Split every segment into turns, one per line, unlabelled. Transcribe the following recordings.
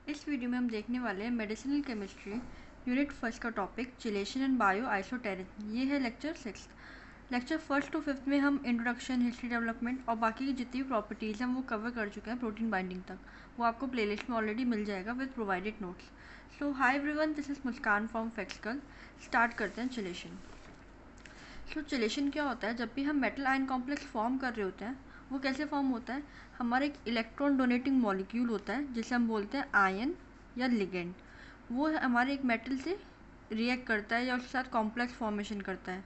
इस वीडियो में हम देखने वाले हैं मेडिसिनल केमिस्ट्री यूनिट फर्स्ट का topic chelation and bio isosterism. ये है lecture 6। Lecture first to fifth में हम इंट्रोडक्शन, हिस्ट्री, डेवलपमेंट और बाकी की जितनी भी प्रॉपर्टीज़ हैं वो कवर कर चुके हैं प्रोटीन बाइंडिंग तक। वो आपको प्लेलिस्ट में ऑलरेडी मिल जाएगा with provided notes. So hi everyone, this is Muskan from फैक्सिकल। स्टार्ट करते हैं चिलेशन। चिलेशन क्या होता है? जब भी हम मेटल आयन कॉम्प्लेक्स फॉर्म कर रहे होते हैं, वो कैसे फॉर्म होता है? हमारा एक इलेक्ट्रॉन डोनेटिंग मॉलिक्यूल होता है जिसे हम बोलते हैं आयन या लिगेंड। वो हमारे एक मेटल से रिएक्ट करता है या उसके साथ कॉम्प्लेक्स फॉर्मेशन करता है।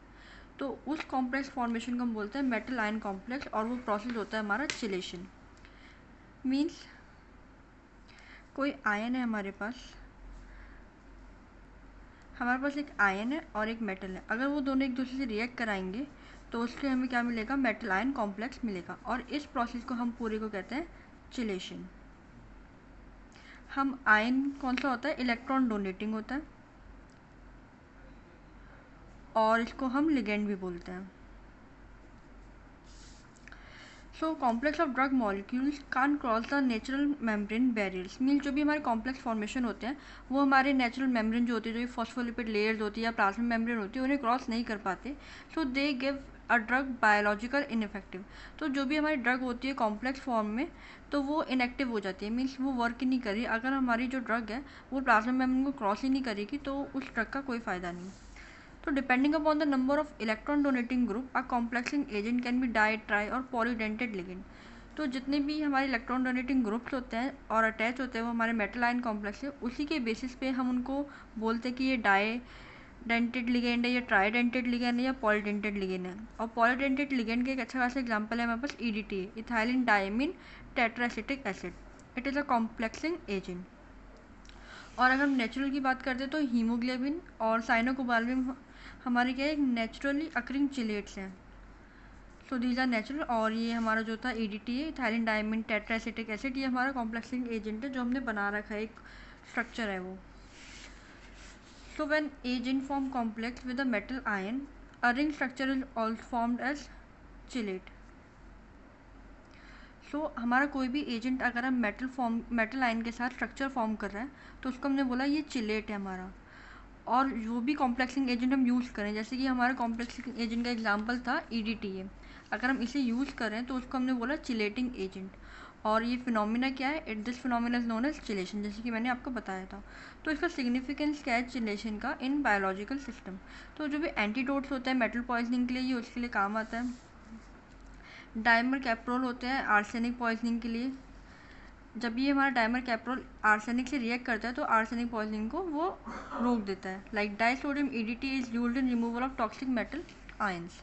तो उस कॉम्प्लेक्स फॉर्मेशन को हम बोलते हैं मेटल आयन कॉम्प्लेक्स, और वो प्रोसेस होता है हमारा चिलेशन। मीन्स कोई आयन है हमारे पास एक आयन है और एक मेटल है। अगर वो दोनों एक दूसरे से रिएक्ट कराएंगे तो उससे हमें क्या मिलेगा? मेटल आयन कॉम्प्लेक्स मिलेगा। और इस प्रोसेस को हम पूरे को कहते हैं चिलेशन। हम आयन कौन सा होता है? इलेक्ट्रॉन डोनेटिंग होता है, और इसको हम लिगेंड भी बोलते हैं। So complex of drug molecules can cross the natural membrane barriers. Mean जो भी हमारे कॉम्प्लेक्स फॉर्मेशन होते हैं वो हमारे नेचुरल मेम्ब्रेन जो होती है, जो फॉस्फोलिपिड लेयर्स होती है या प्लाज्मा मेम्ब्रेन होती है, उन्हें क्रॉस नहीं कर पाते। So they give a drug biological ineffective. तो जो भी हमारी ड्रग होती है कॉम्प्लेक्स फॉर्म में, तो वो इनएक्टिव हो जाती है। मीन्स वो वर्क ही नहीं करी। अगर हमारी जो ड्रग है वो प्लाज्मा मेम्ब्रेन को क्रॉस ही नहीं करेगी तो उस ड्रग का कोई फ़ायदा नहीं। So depending upon the number of electron donating group, a complexing agent can be di, tri और polydentate ligand। तो जितने भी हमारे इलेक्ट्रॉन डोनेटिंग ग्रुप्स होते हैं और अटैच होते हैं वो हमारे मेटल आयन कॉम्प्लेक्स है, उसी के बेसिस पे हम उनको बोलते हैं कि ये डाई डेंटेड लिगेंड है, या ट्राई डेंटेड लिगेंड है, या पॉलीडेंटेड लिगेंड है। और पॉलीडेंटेड लिगेंड के एक अच्छा खासा एग्जाम्पल है हमारे पास EDTA, ethylene diamine tetraacetic acid. It is a complexing agent. और अगर हम नेचुरल की बात करते हैं तो हीमोग्लोबिन और साइनोकोबाल्मिन हमारे क्या एक नेचुरली अकरिंग चिलेट्स हैं। So these are natural. और ये हमारा जो था EDTA, ethylene diamine tetraacetic acid, ये हमारा कॉम्प्लेक्सिंग एजेंट है जो हमने बना रखा है, एक स्ट्रक्चर है वो। So when agent form complex with a metal ion, a ring structure is also formed as chelate. हमारा कोई भी एजेंट अगर हम मेटल आयन के साथ स्ट्रक्चर फॉर्म कर रहा है तो उसको हमने बोला ये चिलेट है हमारा। और जो भी कॉम्प्लेक्सिंग एजेंट हम यूज़ करें, जैसे कि हमारा कॉम्प्लेक्सिंग एजेंट का एग्जांपल था EDTA, अगर हम इसे यूज़ करें तो उसको हमने बोला चिलेटिंग एजेंट। और ये फिनोमिना क्या है? This phenomena is known as chelation, जैसे कि मैंने आपको बताया था। तो इसका सिग्निफिकेंस क्या है चिलेशन का इन बायोलॉजिकल सिस्टम? तो जो भी एंटीडोट्स होते हैं मेटल पॉइजनिंग के लिए, ये उसके लिए काम आता है। डायमर कैप्रोल होते हैं आर्सेनिक पॉइजनिंग के लिए। जब भी हमारा डायमर कैप्रोल आर्सेनिक से रिएक्ट करता है तो आर्सेनिक पॉइजनिंग को वो रोक देता है। Like disodium EDTA is used in removal of toxic metal ions.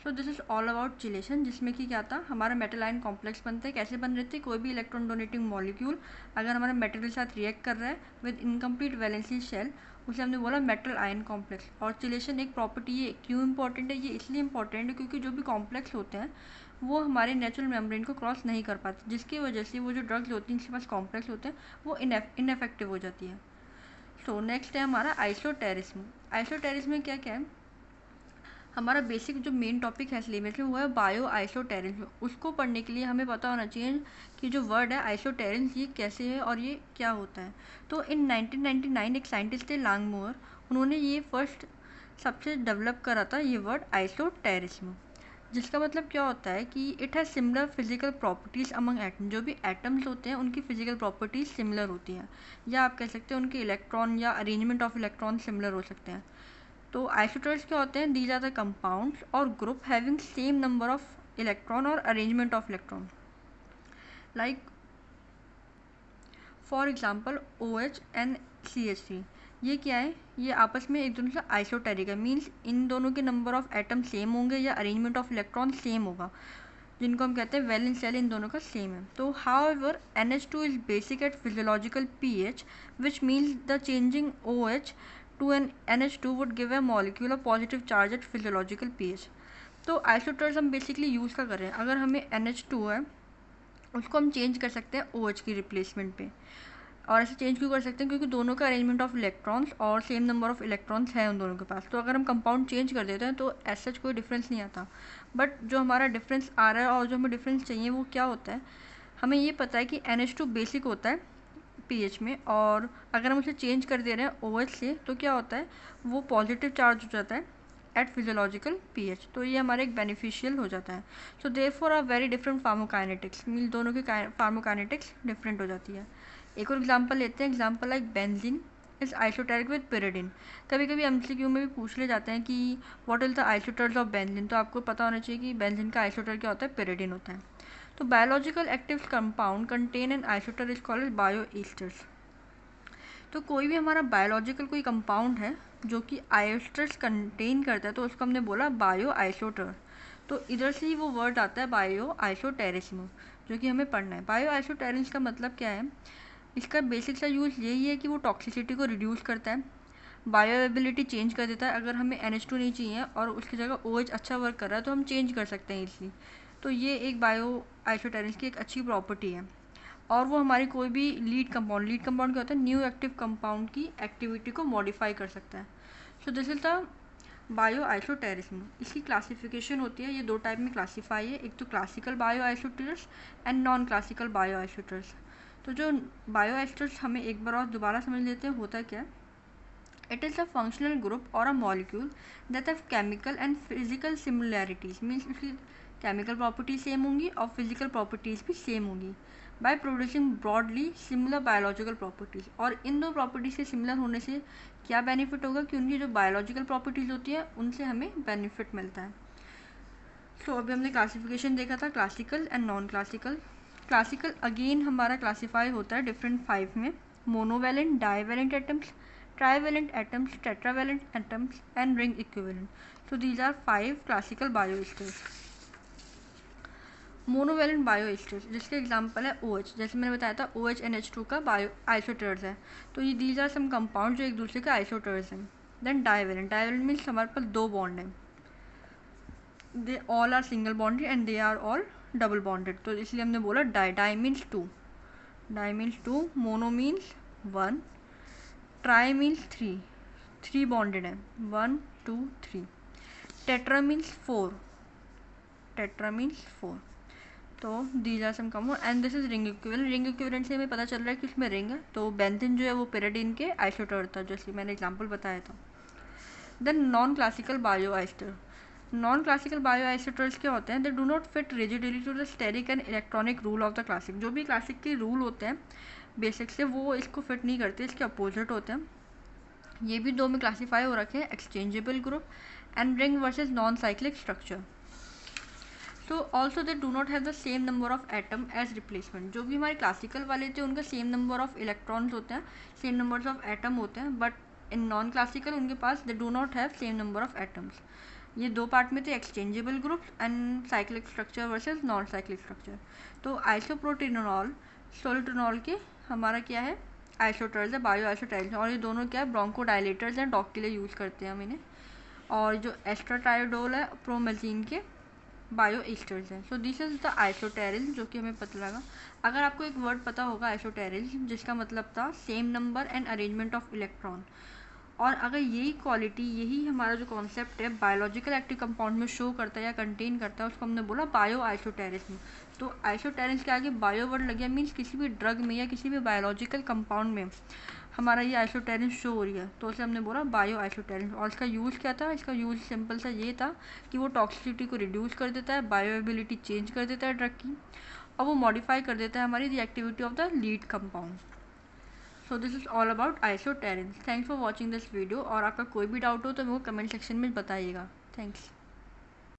So this is all about chelation, जिसमें कि क्या था, हमारा मेटल आयन कॉम्प्लेक्स बनते हैं। कैसे बन रहे थे? कोई भी इलेक्ट्रॉन डोनेटिंग मॉलिक्यूल अगर हमारे मेटल के साथ रिएक्ट कर रहा है विद इनकम्प्लीट वैलेंसी शेल, उसे हमने बोला मेटल आयन कॉम्प्लेक्स। और चिलेशन एक प्रॉपर्टी, ये क्यों इंपॉर्टेंट है? ये इसलिए इंपॉर्टेंट है क्योंकि जो भी कॉम्प्लेक्स होते हैं वो हमारे नेचुरल मेम्ब्रेन को क्रॉस नहीं कर पाते, जिसकी वजह से वो जो ड्रग्स होती हैं जिसके पास कॉम्प्लेक्स होते हैं वो इनएफेक्टिव हो जाती है। सो नेक्स्ट है हमारा आइसोटेरिज्म। आइसोटेरिज्म में क्या क्या है? हमारा बेसिक जो मेन टॉपिक है सिलेबस में वो है बायो आइसोटेरिज्म। उसको पढ़ने के लिए हमें पता होना चाहिए कि जो वर्ड है आइसोटेरिज्म ये कैसे है और ये क्या होता है। तो इन 1999 एक साइंटिस्ट थे लांगमोर, उन्होंने ये फर्स्ट सबसे डेवलप करा था ये वर्ड आइसोटेरिज्म, जिसका मतलब क्या होता है कि it has similar physical properties among atom. जो भी एटम्स होते हैं उनकी फिजिकल प्रॉपर्टीज़ सिमिलर होती हैं, या आप कह सकते हैं उनके इलेक्ट्रॉन या अरेंजमेंट ऑफ इलेक्ट्रॉन सिमिलर हो सकते हैं। तो आइसोटर्स क्या होते हैं? दीज आर द कंपाउंड्स और group having same number of electron और arrangement of electron. Like for example OH and CH3, ये क्या है? ये आपस में एक दूसरे से आइसोटेरिक है। मीन्स इन दोनों के नंबर ऑफ एटम सेम होंगे या अरेंजमेंट ऑफ इलेक्ट्रॉन सेम होगा, जिनको हम कहते हैं वैलेंस शेल इन दोनों का सेम है। तो however NH2 is basic at physiological pH, which means the changing OH to an NH2 would give a molecule a positive charge at physiological pH। तो आइसोटर्स हम बेसिकली यूज़ क्या कर रहे हैं? अगर हमें NH2 है उसको हम चेंज कर सकते हैं OH की रिप्लेसमेंट पे। और ऐसे चेंज क्यों कर सकते हैं? क्योंकि दोनों का अरेंजमेंट ऑफ इलेक्ट्रॉन्स और सेम नंबर ऑफ इलेक्ट्रॉन्स है उन दोनों के पास। तो अगर हम कंपाउंड चेंज कर देते हैं तो ऐसा कोई डिफरेंस नहीं आता। बट जो हमारा डिफरेंस आ रहा है और जो हमें डिफरेंस चाहिए वो क्या होता है? हमें ये पता है कि NH2 बेसिक होता है pH में, और अगर हम उसे चेंज कर दे रहे हैं OH से तो क्या होता है, वो पॉजिटिव चार्ज हो जाता है एट फिजियोलॉजिकल pH, तो ये हमारे एक बेनिफिशियल हो जाता है। So therefore are very different pharmacokinetics, mean दोनों की फार्मोकाइनेटिक्स डिफरेंट हो जाती है। एक और एग्जांपल लेते हैं, example like benzene is isosteric with pyridine। कभी कभी MCQ में भी पूछ ले जाते हैं कि what is the isosteres of benzene, तो आपको पता होना चाहिए कि बेंजीन का आइसोटर क्या होता है, pyridine होता है। तो biological active compound contain an isostere is called bioisosteres. तो कोई भी हमारा बायोलॉजिकल कोई कंपाउंड है जो कि आइसोटर्स कंटेन करता है तो उसको हमने बोला बायो आइसोटर। तो इधर से ही वो वर्ड आता है बायो आइसोटेरिज्म, जो कि हमें पढ़ना है। बायो आइसोटेरिज्म का मतलब क्या है, इसका बेसिक सा यूज़ यही है कि वो टॉक्सिसिटी को रिड्यूस करता है, बायोएबिलिटी चेंज कर देता है। अगर हमें NH2 नहीं चाहिए और उसकी जगह OH अच्छा वर्क कर रहा है तो हम चेंज कर सकते हैं इजली। तो ये एक बायो आइसोटेरिज्म की एक अच्छी प्रॉपर्टी है। और वो हमारी कोई भी लीड कंपाउंड क्या होता है, न्यू एक्टिव कंपाउंड की एक्टिविटी को मॉडिफाई कर सकता है। So this is the bio isosterism. इसकी क्लासिफिकेशन होती है, ये दो टाइप में क्लासीफाई है, एक तो classical bio isosteres and non classical bio isosteres. तो जो बायो आइसोटर्स हमें एक बार और दोबारा समझ लेते हैं होता क्या है। It is a functional group और a molecule that have chemical and physical similarities, means उसकी केमिकल प्रॉपर्टीज सेम होंगी और फिजिकल प्रॉपर्टीज़ भी सेम होंगी, by producing broadly similar biological properties. और इन दो प्रॉपर्टीज़ के सिमिलर होने से क्या बेनिफिट होगा कि उनकी जो बायोलॉजिकल प्रॉपर्टीज़ होती है उनसे हमें बेनिफिट मिलता है। सो अभी हमने क्लासिफिकेशन देखा था classical and non classical. Classical again हमारा क्लासीफाई होता है डिफरेंट 5 में, monovalent, divalent atoms, trivalent atoms, tetravalent atoms and ring equivalent. So these are 5 classical bioisosteres. Monovalent bioisosteres जिसके एग्जांपल है OH, जैसे मैंने बताया था OH NH2 का बायो आइसोटर्स है, तो ये दीज आर सम कंपाउंड जो एक दूसरे के आइसोटर्स हैं। देन डाइवैलेंट, डाइवैलेंट मीन्स हमारे पास दो बॉन्ड हैं, they all are single bonded and they are all double bonded, तो इसलिए हमने बोला di. Di means two, di means two, mono means one, tri means three, three bonded है, 1 2 3। Tetra means 4, tetra means 4। तो these are some compound and this is ring equivalent. Ring equivalent से हमें पता चल रहा है कि उसमें रिंग है, तो बेंजीन जो है वो pyridine के आइसोटर था, जैसे मैंने एग्जांपल बताया था। Then non classical bio isostere. Non classical bio isosteres क्या होते हैं, they do not fit rigidly to the steric and electronic rule of the classic. जो भी क्लासिक के रूल होते हैं बेसिक से वो इसको फिट नहीं करते, इसके अपोजिट होते हैं। ये भी दो में क्लासीफाई हो रखे हैं, exchangeable group and ring versus non cyclic structure. तो also they do not have the same number of atom as replacement. जो भी हमारे क्लासिकल वाले थे उनका सेम नंबर ऑफ इलेक्ट्रॉन्स होते हैं, सेम नंबर्स ऑफ एटम होते हैं, बट इन नॉन क्लासिकल उनके पास they do not have same number of atoms. ये दो पार्ट में थे, exchangeable groups and cyclic structure versus non cyclic structure. तो आइसोप्रोटेनॉल सोलिटोनॉल के हमारा क्या है, आइसोटर्स है, बायो आइसोटर्स, और ये दोनों क्या है, ब्रोंकोडायलेटर्स हैं, डॉग के लिए यूज़ करते हैं हम इन्हें। और जो एस्ट्राटायोडोल है प्रोमेजीन के बायो ईस्टर्स हैं। सो दिस इज द आइसोटेरिज्म, जो कि हमें पता लगा। अगर आपको एक वर्ड पता होगा आइसोटेरिज्म, जिसका मतलब था same number and arrangement of electron, और अगर यही क्वालिटी, यही हमारा जो कॉन्सेप्ट है बायोलॉजिकल एक्टिव कंपाउंड में शो करता है या कंटेन करता है, उसको हमने बोला बायो आइसोटेरिज्म। तो आइसोटेरिज्म के आगे बायो वर्ड लग गया, मीन्स किसी भी ड्रग में या किसी भी बायोलॉजिकल कंपाउंड में हमारा ये आइसोटेरिज्म शो हो रही है, तो उसे हमने बोला बायो आइसोटेरिज्म। और इसका यूज़ क्या था, इसका यूज़ सिंपल सा ये था कि वो टॉक्सिसिटी को रिड्यूस कर देता है, बायोएबिलिटी चेंज कर देता है ड्रग की, और वो मॉडिफाई कर देता है हमारी reactivity of the lead compound. So this is all about isosterism. Thanks for watching this video, और आपका कोई भी डाउट हो तो मेरे को कमेंट सेक्शन में बताइएगा। थैंक्स।